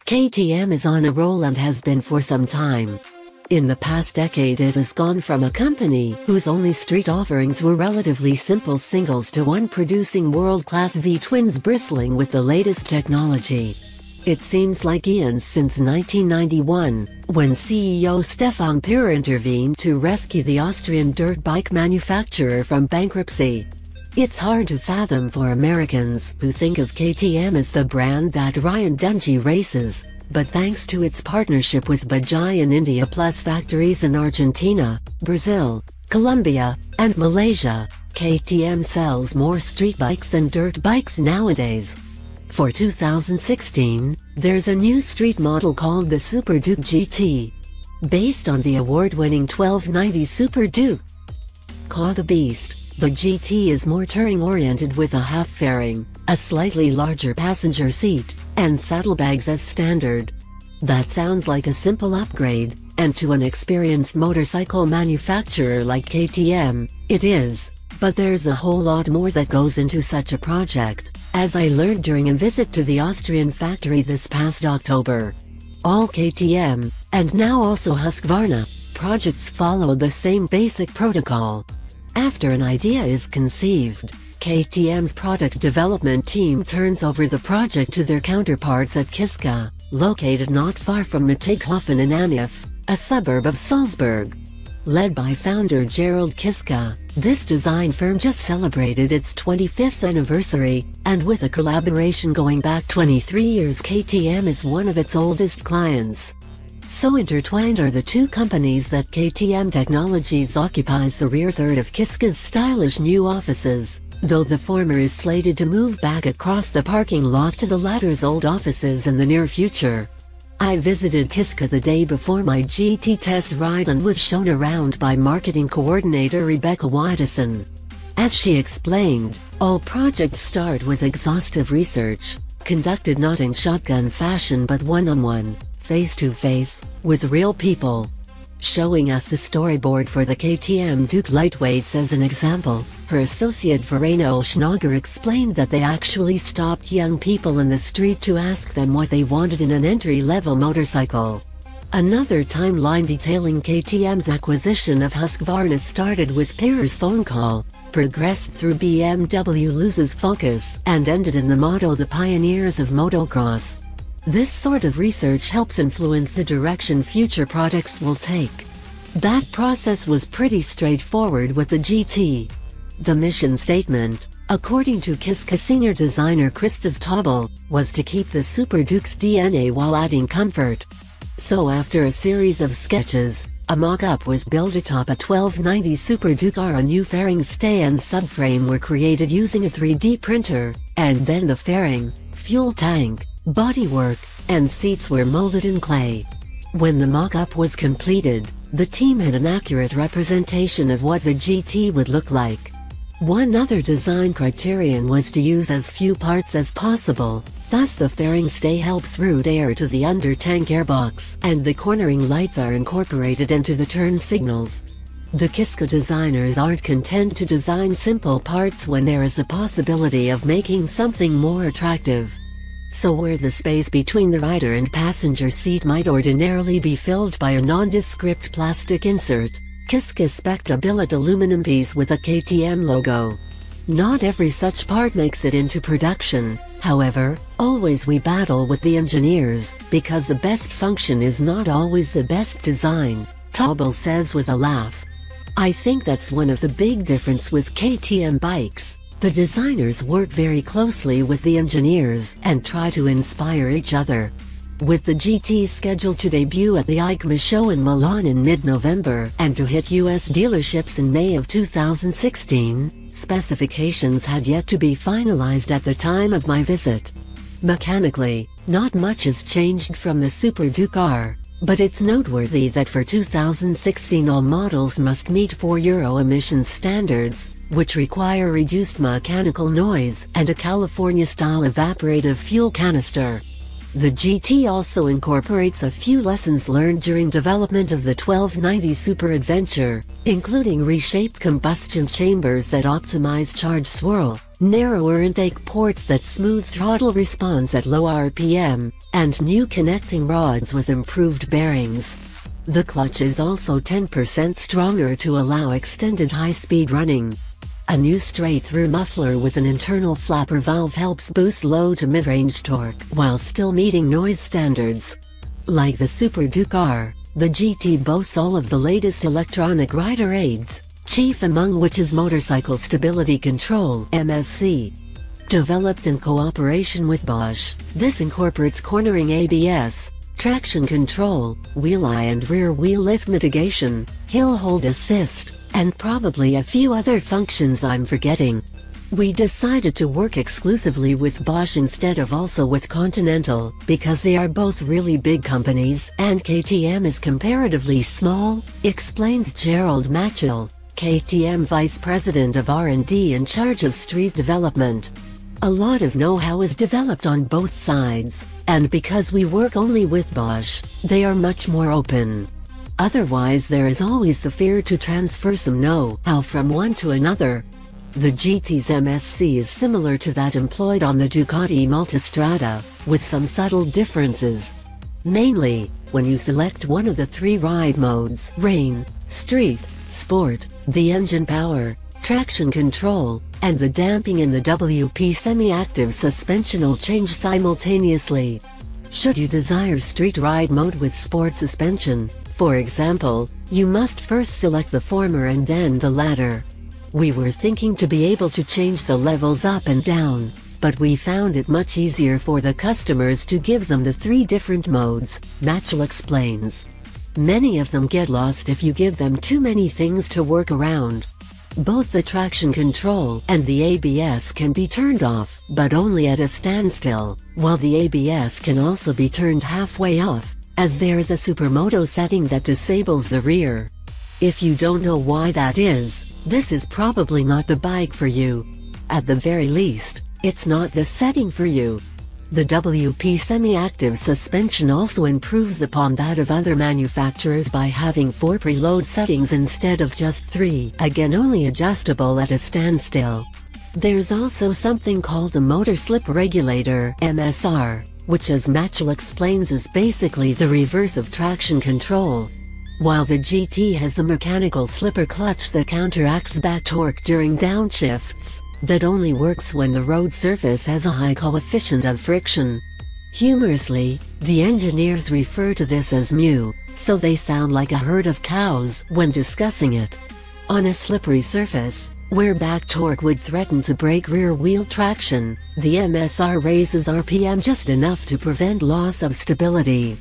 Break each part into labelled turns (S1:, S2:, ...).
S1: KTM is on a roll and has been for some time. In the past decade it has gone from a company whose only street offerings were relatively simple singles to one producing world-class V-twins bristling with the latest technology. It seems like eons since 1991, when CEO Stefan Pür intervened to rescue the Austrian dirt bike manufacturer from bankruptcy. It's hard to fathom for Americans who think of KTM as the brand that Ryan Dungey races, but thanks to its partnership with Bajaj in India plus factories in Argentina, Brazil, Colombia, and Malaysia, KTM sells more street bikes than dirt bikes nowadays. For 2016, there's a new street model called the Super Duke GT. Based on the award-winning 1290 Super Duke. Called the Beast, the GT is more touring-oriented with a half-fairing, a slightly larger passenger seat, and saddlebags as standard. That sounds like a simple upgrade, and to an experienced motorcycle manufacturer like KTM, it is. But there's a whole lot more that goes into such a project, as I learned during a visit to the Austrian factory this past October. All KTM, and now also Husqvarna, projects follow the same basic protocol. After an idea is conceived, KTM's product development team turns over the project to their counterparts at Kiska, located not far from Mattighofen in Anif, a suburb of Salzburg. Led by founder Gerald Kiska, this design firm just celebrated its 25th anniversary, and with a collaboration going back 23 years, KTM is one of its oldest clients. So intertwined are the two companies that KTM Technologies occupies the rear third of Kiska's stylish new offices, though the former is slated to move back across the parking lot to the latter's old offices in the near future. I visited Kiska the day before my GT test ride and was shown around by marketing coordinator Rebecca Widdison. As she explained, all projects start with exhaustive research, conducted not in shotgun fashion but one-on-one, face-to-face, with real people. Showing us the storyboard for the KTM Duke Lightweights as an example, her associate Verena Olschnager explained that they actually stopped young people in the street to ask them what they wanted in an entry-level motorcycle. Another timeline detailing KTM's acquisition of Husqvarna started with Pür's phone call, progressed through BMW loses focus, and ended in the motto "The Pioneers of Motocross." This sort of research helps influence the direction future products will take. That process was pretty straightforward with the GT. The mission statement, according to Kiska senior designer Christoph Taubel, was to keep the Super Duke's DNA while adding comfort. So after a series of sketches, a mock-up was built atop a 1290 Super Duke R. A new fairing stay and subframe were created using a 3D printer, and then the fairing, fuel tank, bodywork, and seats were molded in clay. When the mock-up was completed, the team had an accurate representation of what the GT would look like. One other design criterion was to use as few parts as possible, thus the fairing stay helps route air to the under-tank airbox, and the cornering lights are incorporated into the turn signals. The Kiska designers aren't content to design simple parts when there is a possibility of making something more attractive. So where the space between the rider and passenger seat might ordinarily be filled by a nondescript plastic insert, Kiska spec'd a billet aluminum piece with a KTM logo. Not every such part makes it into production, however, always we battle with the engineers, because the best function is not always the best design, Taubel says with a laugh. I think that's one of the big difference with KTM bikes. The designers work very closely with the engineers and try to inspire each other. With the GT scheduled to debut at the EICMA show in Milan in mid-November and to hit US dealerships in May of 2016, specifications had yet to be finalized at the time of my visit. Mechanically, not much has changed from the Super Duke R, but it's noteworthy that for 2016 all models must meet 4 Euro emissions standards, which require reduced mechanical noise and a California-style evaporative fuel canister. The GT also incorporates a few lessons learned during development of the 1290 Super Adventure, including reshaped combustion chambers that optimize charge swirl, narrower intake ports that smooth throttle response at low RPM, and new connecting rods with improved bearings. The clutch is also 10% stronger to allow extended high-speed running. A new straight-through muffler with an internal flapper valve helps boost low to mid-range torque while still meeting noise standards. Like the Super Duke R, the GT boasts all of the latest electronic rider aids, chief among which is Motorcycle Stability Control (MSC). Developed in cooperation with Bosch, this incorporates cornering ABS, traction control, wheel eye and rear wheel lift mitigation, hill hold assist, and probably a few other functions I'm forgetting. We decided to work exclusively with Bosch instead of also with Continental, because they are both really big companies and KTM is comparatively small, explains Gerald Matchell, KTM Vice President of R&D in charge of street development. A lot of know-how is developed on both sides, and because we work only with Bosch, they are much more open. Otherwise there is always the fear to transfer some know-how from one to another. The GT's MSC is similar to that employed on the Ducati Multistrada, with some subtle differences. Namely, when you select one of the 3 ride modes, rain, street, sport, the engine power, traction control, and the damping in the WP semi-active suspension will change simultaneously. Should you desire street ride mode with sport suspension, for example, you must first select the former and then the latter. We were thinking to be able to change the levels up and down, but we found it much easier for the customers to give them the 3 different modes, Matchell explains. Many of them get lost if you give them too many things to work around. Both the traction control and the ABS can be turned off, but only at a standstill, while the ABS can also be turned halfway off, as there is a supermoto setting that disables the rear. If you don't know why that is, this is probably not the bike for you. At the very least, it's not the setting for you. The WP semi-active suspension also improves upon that of other manufacturers by having 4 preload settings instead of just 3, again only adjustable at a standstill. There's also something called a motor slip regulator (MSR), which as Matchell explains is basically the reverse of traction control. While the GT has a mechanical slipper clutch that counteracts back torque during downshifts, that only works when the road surface has a high coefficient of friction. Humorously, the engineers refer to this as mu, so they sound like a herd of cows when discussing it. On a slippery surface, where back torque would threaten to break rear wheel traction, the MSR raises RPM just enough to prevent loss of stability.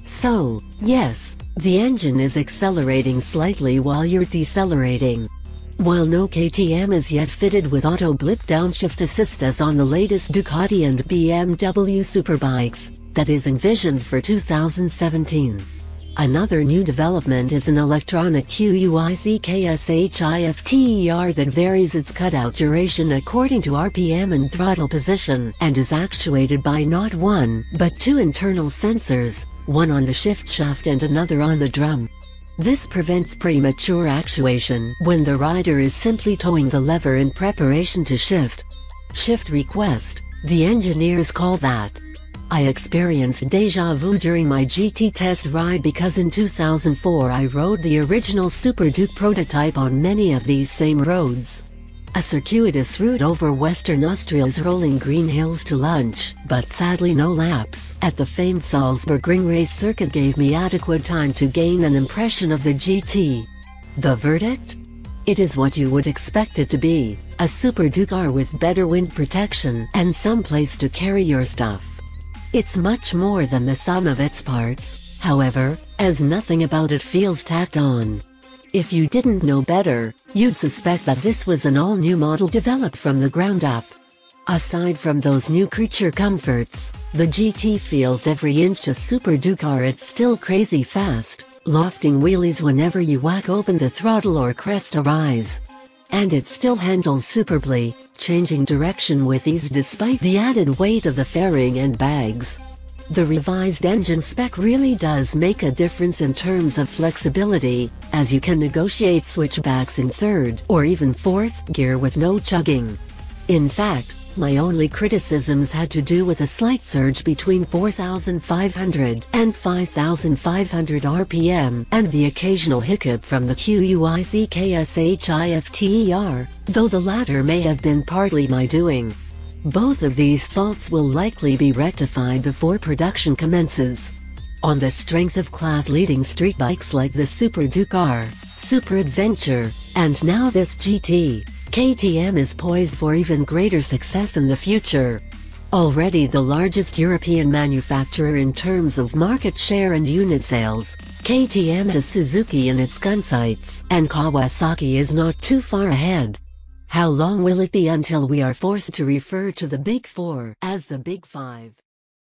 S1: So, yes, the engine is accelerating slightly while you're decelerating. While no KTM is yet fitted with auto blip downshift assist as on the latest Ducati and BMW superbikes, that is envisioned for 2017. Another new development is an electronic QUICKSHIFTER that varies its cutout duration according to RPM and throttle position and is actuated by not 1 but 2 internal sensors, one on the shift shaft and another on the drum. This prevents premature actuation when the rider is simply towing the lever in preparation to shift. Shift request, the engineers call that. I experienced déjà vu during my GT test ride because in 2004 I rode the original Super Duke prototype on many of these same roads. A circuitous route over Western Austria's rolling green hills to lunch, but sadly no laps at the famed Salzburg ring race circuit gave me adequate time to gain an impression of the GT. The verdict? It is what you would expect it to be, a Super Duke R with better wind protection and some place to carry your stuff. It's much more than the sum of its parts, however, as nothing about it feels tacked on. If you didn't know better, you'd suspect that this was an all-new model developed from the ground up. Aside from those new creature comforts, the GT feels every inch a Super Duke R. It's still crazy fast, lofting wheelies whenever you whack open the throttle or crest a rise. And it still handles superbly, changing direction with ease despite the added weight of the fairing and bags. The revised engine spec really does make a difference in terms of flexibility, as you can negotiate switchbacks in 3rd or even 4th gear with no chugging. In fact, my only criticisms had to do with a slight surge between 4,500 and 5,500 RPM and the occasional hiccup from the QUICKSHIFTER, though the latter may have been partly my doing. Both of these faults will likely be rectified before production commences. On the strength of class-leading street bikes like the Super Ducar, Super Adventure, and now this GT, KTM is poised for even greater success in the future. Already the largest European manufacturer in terms of market share and unit sales, KTM has Suzuki in its gunsights, and Kawasaki is not too far ahead. How long will it be until we are forced to refer to the Big Four as the Big Five?